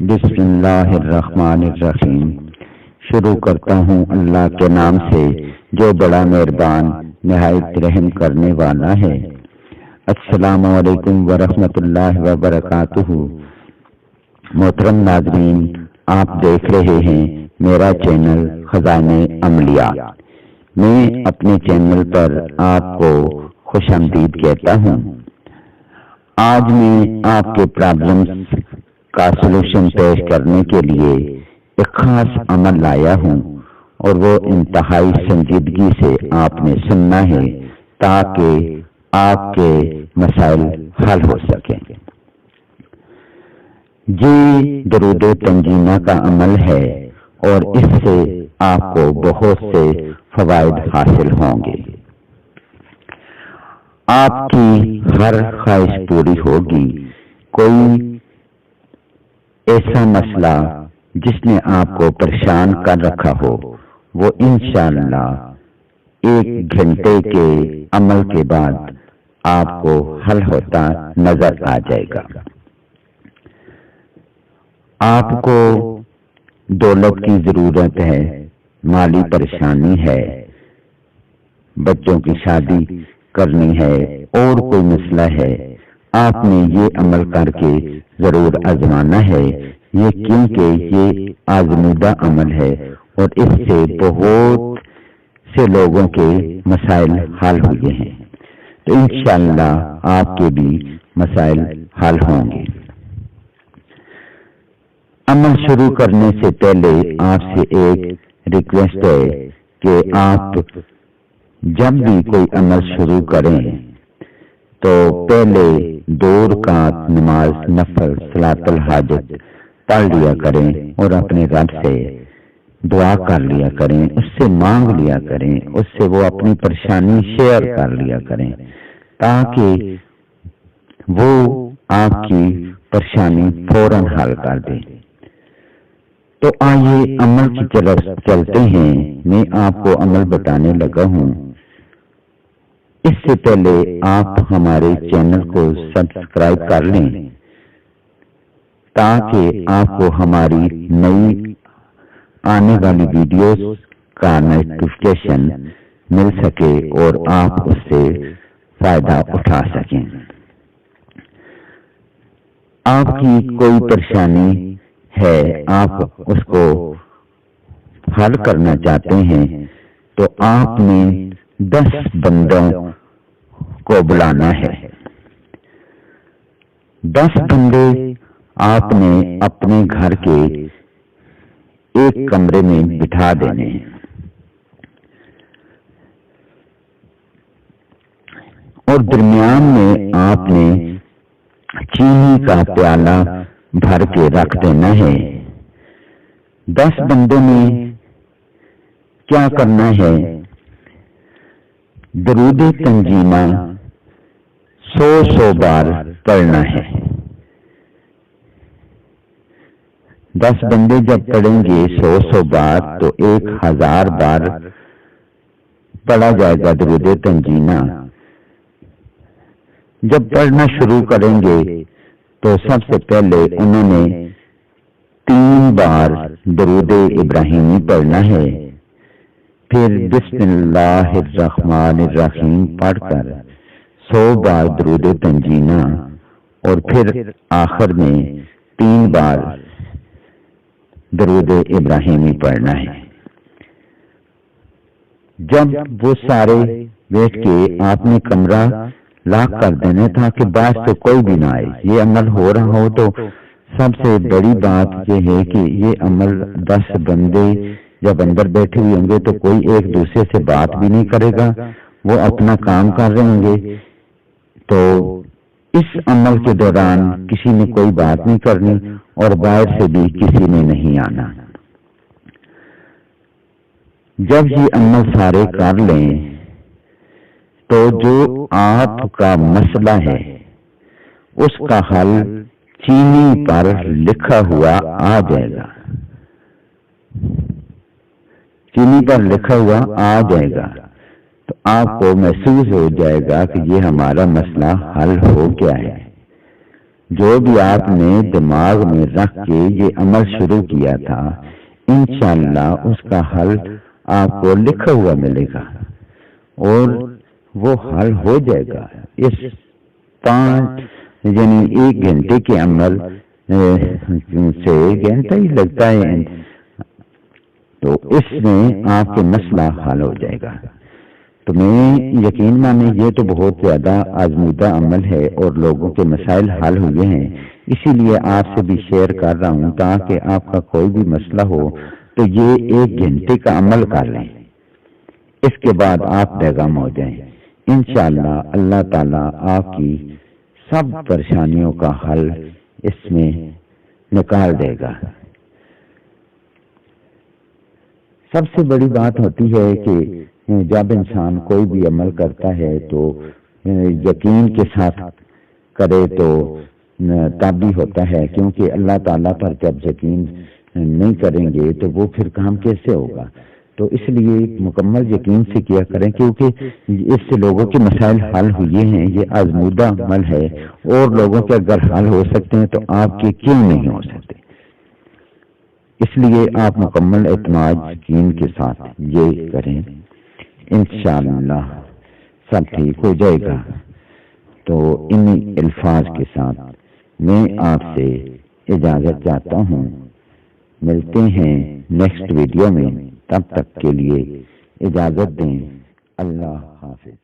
بسم اللہ الرحمن الرحیم۔ شروع کرتا ہوں اللہ کے نام سے جو بڑا مہربان نہایت رحم کرنے والا ہے۔ السلام علیکم ورحمۃ اللہ وبرکاتہ۔ محترم ناظرین، آپ دیکھ رہے ہیں میرا چینل خزانہ عملیہ۔ میں اپنے چینل پر آپ کو خوش آمدید کہتا ہوں۔ آج میں آپ کے پرابلمز کا سلوشن پیش کرنے کے لیے ایک خاص عمل لایا ہوں، اور وہ انتہائی سنجیدگی سے آپ نے سننا ہے تاکہ آپ کے مسائل حل ہو سکیں۔ یہ درود تنجیمہ کا عمل ہے اور اس سے آپ کو بہت سے فوائد حاصل ہوں گے۔ آپ کی ہر خواہش پوری ہوگی۔ کوئی ایسا مسئلہ جس نے آپ کو پریشان کر رکھا ہو وہ انشاءاللہ 1 گھنٹے کے عمل کے بعد آپ کو حل ہوتا نظر آ جائے گا۔ آپ کو دولت کی ضرورت ہے، مالی پریشانی ہے، بچوں کی شادی کرنی ہے اور کوئی مسئلہ ہے، آپ نے یہ عمل کر کے ضرور آزمانا ہے۔ یہ کیونکہ یہ آزمودہ عمل ہے اور اس سے بہت سے لوگوں کے مسائل حل ہوئے ہیں، تو انشاءاللہ آپ کے بھی مسائل حل ہوں گے۔ عمل شروع کرنے سے پہلے آپ سے ایک ریکویسٹ ہے کہ آپ جب بھی کوئی عمل شروع کریں تو پہلے 2 رکعت نماز نفل صلاۃ الحاجت پڑھ لیا کریں اور اپنے رب سے دعا کر لیا کریں، اس سے مانگ لیا کریں، اس سے وہ اپنی پریشانی شیئر کر لیا کریں تاکہ وہ آپ کی پریشانی فوراً حل کر دے۔ تو آئیے عمل کی طرف چلتے ہیں۔ میں آپ کو عمل بتانے لگا ہوں۔ اس سے پہلے آپ ہمارے چینل کو سبسکرائب کر لیں تاکہ آپ کو ہماری نئی آنے والی ویڈیوز کا نوٹیفیکیشن مل سکے اور آپ اس سے فائدہ اٹھا سکیں۔ آپ کی کوئی پریشانی ہے، آپ اس کو حل کرنا چاہتے ہیں، تو آپ نے 10 بندوں کو بلانا ہے۔ 10 بندے آپ نے اپنے گھر کے ایک کمرے میں بٹھا دینے ہیں اور درمیان میں آپ نے چینی کا پیالہ بھر کے رکھ دینا ہے۔ 10 بندوں میں کیا کرنا ہے؟ درود تنجیمہ 100 بار پڑھنا ہے۔ 10 بندے جب پڑھیں گے 100 بار تو 1000 بار پڑھا جائے گا درود تنجیمہ۔ جب پڑھنا شروع کریں گے تو سب سے پہلے انہوں نے 3 بار درود ابراہیمی پڑھنا ہے، پھر بسم اللہ الرحمن الرحیم پڑھ کر 100 بار درود تنجیمہ، اور پھر آخر میں 3 بار درود ابراہیمی پڑھنا ہے۔ جب وہ سارے بیٹھ کے آپ نے کمرہ لاک کر دینا تھا کہ باہر سے کوئی بھی نہ آئے۔ یہ عمل ہو رہا ہو تو سب سے بڑی بات یہ ہے کہ یہ عمل 10 بندے جب اندر بیٹھے ہوئے ہوں گے تو کوئی ایک دوسرے سے بات بھی نہیں کرے گا، وہ اپنا کام کر رہے ہوں گے، تو اس عمل کے دوران کسی نے کوئی بات نہیں کرنی اور باہر سے بھی کسی نے نہیں آنا۔ جب یہ عمل سارے کر لیں تو جو آپ کا مسئلہ ہے اس کا حل چینی پر لکھا ہوا آ جائے گا۔ چینی پر لکھا ہوا آ جائے گا تو آپ کو محسوس ہو جائے گا کہ یہ ہمارا مسئلہ حل ہو گیا ہے۔ جو بھی آپ نے دماغ میں رکھ کے یہ عمل شروع کیا تھا انشاءاللہ اس کا حل آپ کو لکھا ہوا ملے گا اور وہ حل ہو جائے گا۔ اس 5 یعنی 1 گھنٹے کے عمل سے گھنٹہ ہی لگتا ہے، تو اس میں آپ کے مسئلہ حل ہو جائے گا۔ تو میں یقین مانے یہ تو بہت زیادہ آزمودہ عمل ہے اور لوگوں کے مسائل حل ہوئے ہیں، اسی لیے آپ سے بھی شیئر کر رہا ہوں تاکہ آپ کا کوئی بھی مسئلہ ہو تو یہ 1 گھنٹے کا عمل کر لیں، اس کے بعد آپ بیگم ہو جائیں۔ انشاءاللہ اللہ تعالیٰ آپ کی سب پریشانیوں کا حل اس میں نکال دے گا۔ سب سے بڑی بات ہوتی ہے کہ جب انسان کوئی بھی عمل کرتا ہے تو یقین کے ساتھ کرے تو تب بھی ہوتا ہے، کیونکہ اللہ تعالیٰ پر جب یقین نہیں کریں گے تو وہ پھر کام کیسے ہوگا؟ تو اس لیے مکمل یقین سے کیا کریں، کیونکہ اس سے لوگوں کے مسائل حل ہوئے ہیں، یہ آزمودہ عمل ہے اور لوگوں کے اگر حل ہو سکتے ہیں تو آپ کے کیوں نہیں ہو سکتے؟ اس لیے آپ مکمل اعتماد یقین کے ساتھ یہ کریں، انشاءاللہ سب ٹھیک ہو جائے گا۔ تو انہی الفاظ کے ساتھ میں آپ سے اجازت چاہتا ہوں، ملتے ہیں نیکسٹ ویڈیو میں، تب تک کے لیے اجازت دیں، اللہ حافظ۔